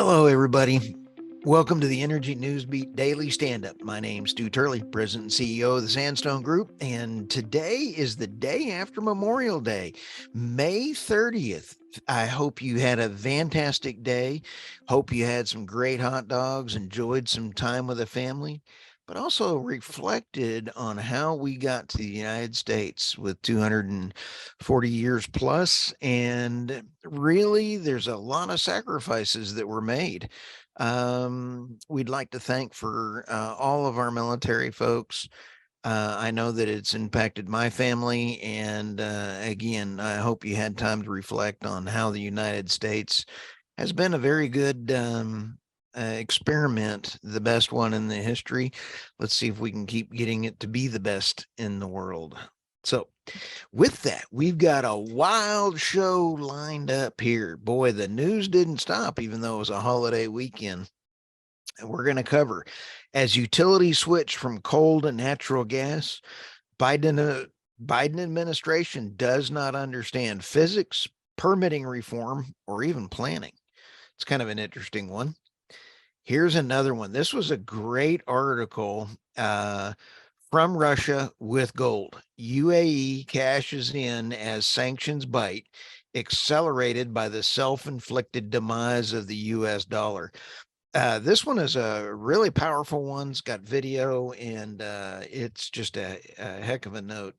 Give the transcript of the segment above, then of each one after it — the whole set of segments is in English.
Hello, everybody. Welcome to the Energy Newsbeat Daily Stand-Up. My name's Stu Turley, President and CEO of the Sandstone Group, and today is the day after Memorial Day, May 30th. I hope you had a fantastic day. Hope you had some great hot dogs, enjoyed some time with the family, but also reflected on how we got to the United States with 240 years plus. And really, there's a lot of sacrifices that were made. We'd like to thank for all of our military folks. I know that it's impacted my family. And again, I hope you had time to reflect on how the United States has been a very good experiment, the best one in the history. Let's see if we can keep getting it to be the best in the world. So, with that, we've got a wild show lined up here. Boy, the news didn't stop, even though it was a holiday weekend. And we're going to cover as utilities switch from coal to natural gas, Biden administration does not understand physics, permitting reform, or even planning. It's kind of an interesting one. Here's another one. This was a great article from Russia with gold. UAE cashes in as sanctions bite, accelerated by the self-inflicted demise of the US dollar. This one is a really powerful one. It's got video, and it's just a heck of a note,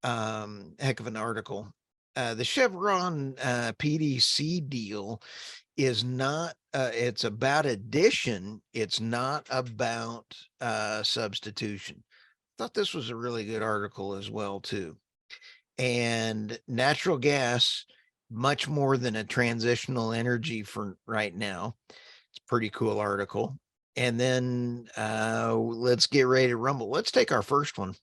heck of an article. The Chevron PDC deal is not, it's about addition. It's not about substitution. Thought this was a really good article as well, too. And natural gas, much more than a transitional energy for right now. It's a pretty cool article. And then let's get ready to rumble. Let's take our first one.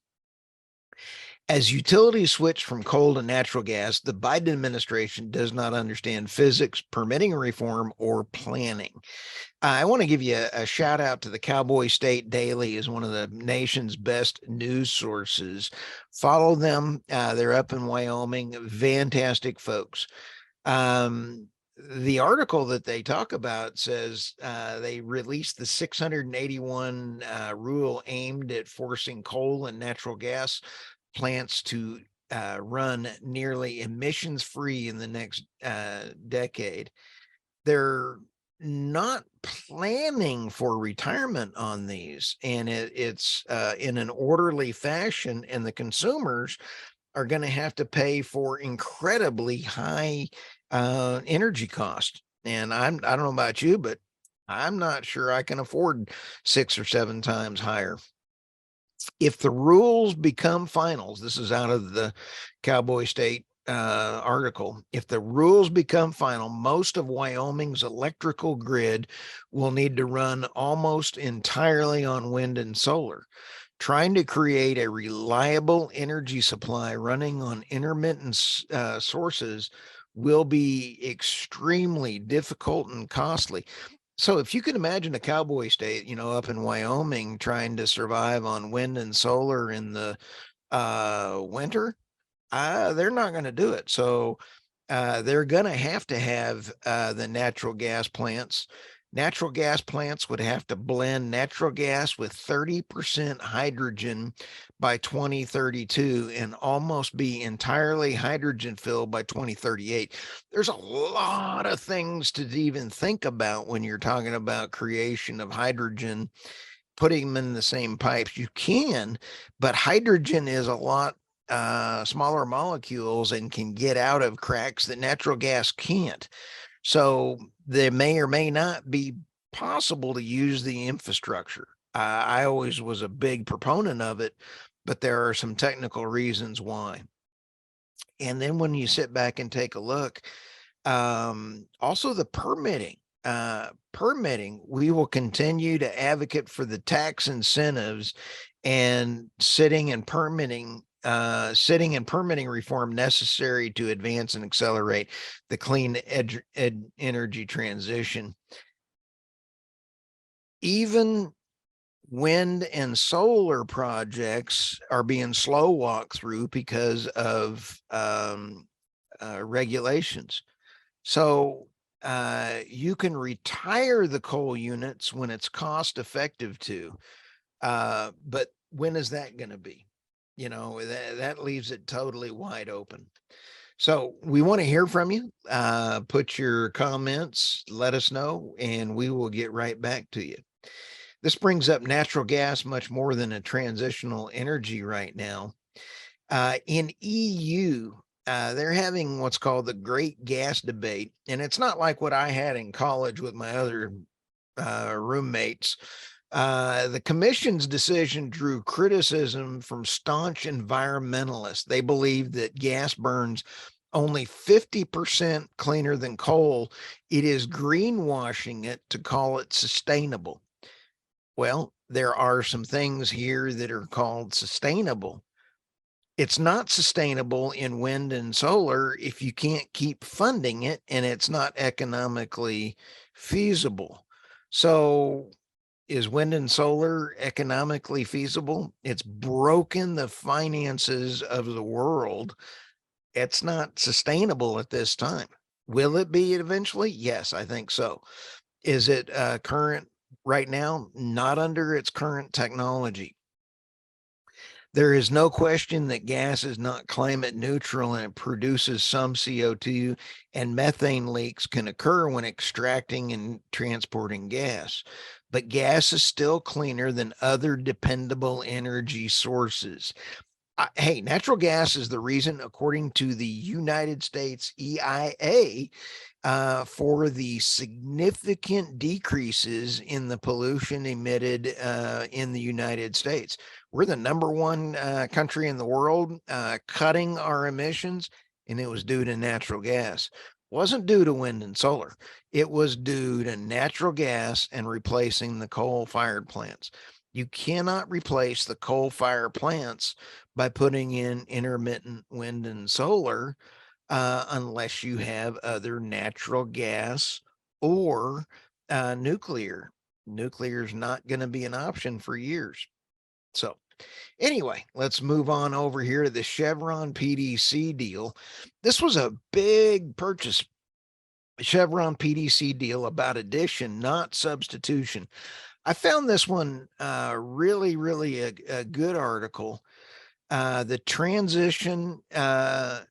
As utilities switch from coal to natural gas, the Biden administration does not understand physics, permitting reform, or planning. I want to give you a shout out to the Cowboy State Daily as one of the nation's best news sources. Follow them. They're up in Wyoming. Fantastic folks. The article that they talk about says they released the 681 rule aimed at forcing coal and natural gas plants to run nearly emissions free in the next decade. They're not planning for retirement on these, and it's in an orderly fashion, and the consumers are going to have to pay for incredibly high energy cost. And I don't know about you, but I'm not sure I can afford 6 or 7 times higher. If the rules become finals, this is out of the Cowboy State article. If the rules become final, most of Wyoming's electrical grid will need to run almost entirely on wind and solar. Trying to create a reliable energy supply running on intermittent sources will be extremely difficult and costly. So if you can imagine a cowboy state, up in Wyoming trying to survive on wind and solar in the winter, they're not going to do it. So they're going to have the natural gas plants. Natural gas plants would have to blend natural gas with 30% hydrogen by 2032 and almost be entirely hydrogen filled by 2038. There's a lot of things to even think about when you're talking about creation of hydrogen, putting them in the same pipes. You can, but hydrogen is a lot smaller molecules and can get out of cracks that natural gas can't. So there may or may not be possible to use the infrastructure. I always was a big proponent of it, but there are some technical reasons why. And then when you sit back and take a look, also the permitting. We will continue to advocate for the tax incentives and sitting and permitting reform necessary to advance and accelerate the clean energy transition. Even wind and solar projects are being slow walked through because of regulations. So you can retire the coal units when it's cost effective to. But when is that going to be? That leaves it totally wide open. So we want to hear from you. Put your comments, let us know, and we will get right back to you. This brings up natural gas much more than a transitional energy right now. In EU, they're having what's called the Great Gas Debate, and it's not like what I had in college with my other roommates. The commission's decision drew criticism from staunch environmentalists. They believe that gas burns only 50% cleaner than coal. It is greenwashing it to call it sustainable. Well, there are some things here that are called sustainable. It's not sustainable in wind and solar if you can't keep funding it and it's not economically feasible. So is wind and solar economically feasible? It's broken the finances of the world. It's not sustainable at this time. Will it be eventually? Yes, I think so. Is it current right now? Not under its current technology. There is no question that gas is not climate neutral and it produces some CO2, and methane leaks can occur when extracting and transporting gas. But gas is still cleaner than other dependable energy sources. Hey, natural gas is the reason, according to the United States EIA, for the significant decreases in the pollution emitted in the United States. We're the number one country in the world cutting our emissions, and it was due to natural gas. It wasn't due to wind and solar. It was due to natural gas and replacing the coal-fired plants. You cannot replace the coal-fired plants by putting in intermittent wind and solar unless you have other natural gas or nuclear. Nuclear is not going to be an option for years. So anyway, let's move on over here to the Chevron PDC deal. This was a big purchase. Chevron PDC deal about addition, not substitution. I found this one really, really a good article. The transaction is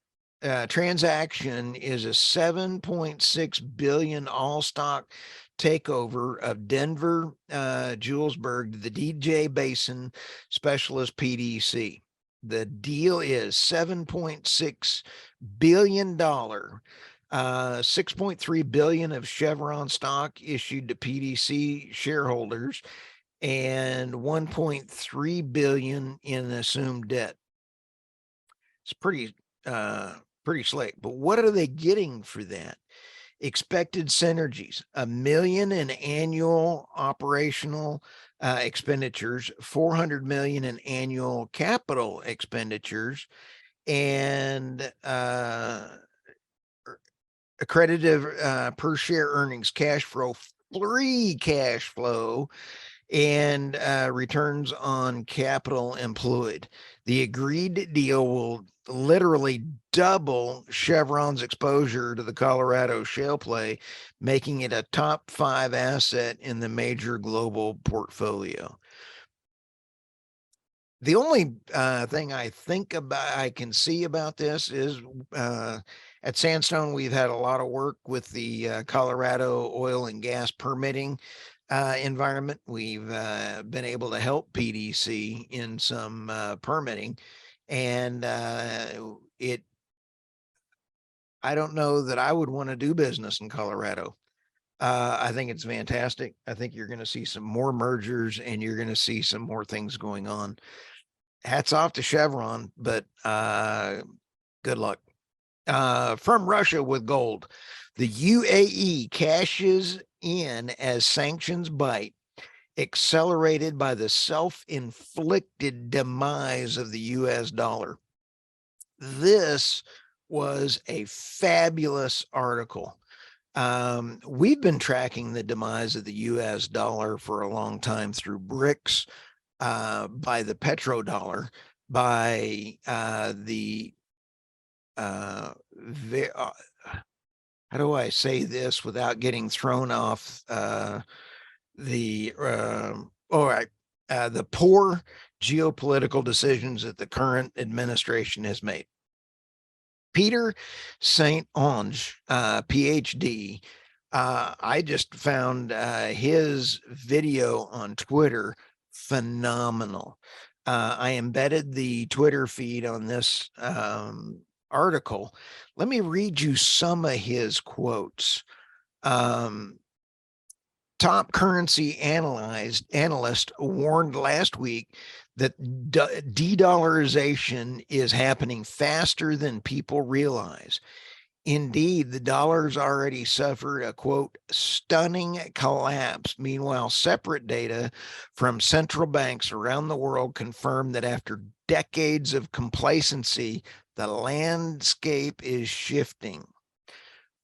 a $7.6 billion all-stock takeover of Denver, Julesburg, the DJ Basin Specialist PDC. The deal is $7.6 billion. 6.3 billion of Chevron stock issued to PDC shareholders and 1.3 billion in assumed debt. It's pretty slick. But what are they getting for that? Expected synergies: $1 million in annual operational expenditures, $400 million in annual capital expenditures, and accredited per share earnings, cash flow, free cash flow, and returns on capital employed. The agreed deal will literally double Chevron's exposure to the Colorado shale play, making it a top 5 asset in the major global portfolio. The only thing I can see about this is at Sandstone, we've had a lot of work with the Colorado oil and gas permitting environment. We've been able to help PDC in some permitting, and I don't know that I would want to do business in Colorado. I think it's fantastic. I think you're going to see some more mergers and you're going to see some more things going on. Hats off to Chevron, but good luck. From Russia with gold. The UAE cashes in as sanctions bite, accelerated by the self-inflicted demise of the US dollar. This was a fabulous article. We've been tracking the demise of the US dollar for a long time through BRICS, by the petrodollar, by the how do I say this without getting thrown off the all right, the poor geopolitical decisions that the current administration has made. Peter St. Onge, PhD. I just found his video on Twitter phenomenal. I embedded the Twitter feed on this article. Let me read you some of his quotes. Top currency analyst warned last week that de-dollarization is happening faster than people realize. Indeed, the dollar's already suffered a, quote, stunning collapse. Meanwhile, separate data from central banks around the world confirm that after decades of complacency, the landscape is shifting.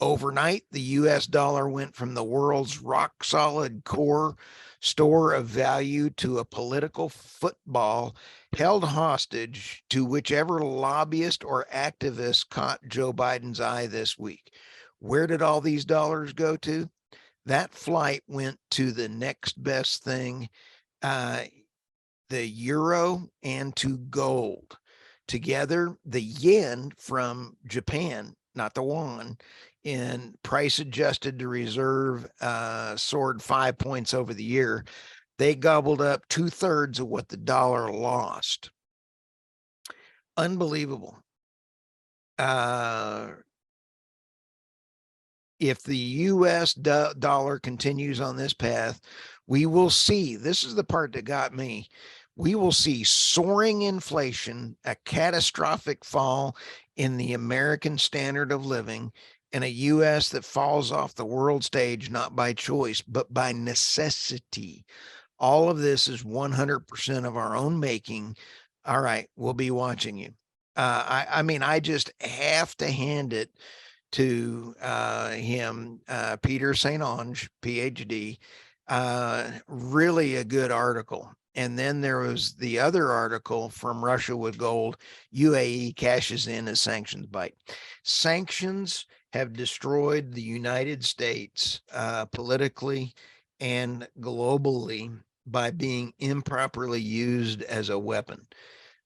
Overnight, the US dollar went from the world's rock solid core store of value to a political football held hostage to whichever lobbyist or activist caught Joe Biden's eye this week. Where did all these dollars go to? That flight went to the next best thing, the euro, and to gold. Together, the yen from Japan, not the won, in price adjusted to reserve soared 5 points over the year. They gobbled up 2/3 of what the dollar lost. Unbelievable. If the US dollar continues on this path, we will see, this is the part that got me, we will see soaring inflation, a catastrophic fall in the American standard of living, and a US that falls off the world stage, not by choice, but by necessity. All of this is 100% of our own making. All right, we'll be watching you. I mean, I just have to hand it to him, Peter St. Onge, PhD. Really a good article. And then there was the other article from Russia with Gold. UAE cashes in as sanctions bite. Sanctions have destroyed the United States politically and globally by being improperly used as a weapon.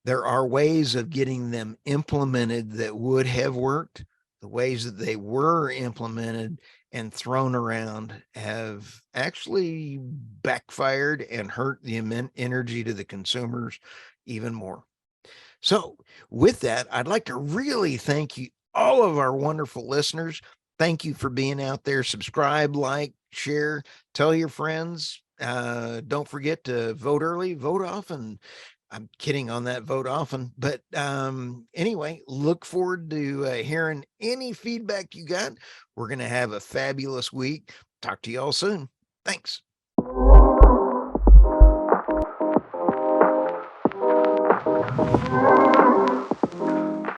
There are ways of getting them implemented that would have worked. The ways that they were implemented and thrown around have actually backfired and hurt the energy to the consumers even more. So with that, I'd like to really thank you, all of our wonderful listeners. Thank you for being out there. Subscribe, like, share, tell your friends. Don't forget to vote early, vote often. I'm kidding on that, vote often. But anyway, look forward to hearing any feedback you got. We're going to have a fabulous week. Talk to you all soon. Thanks.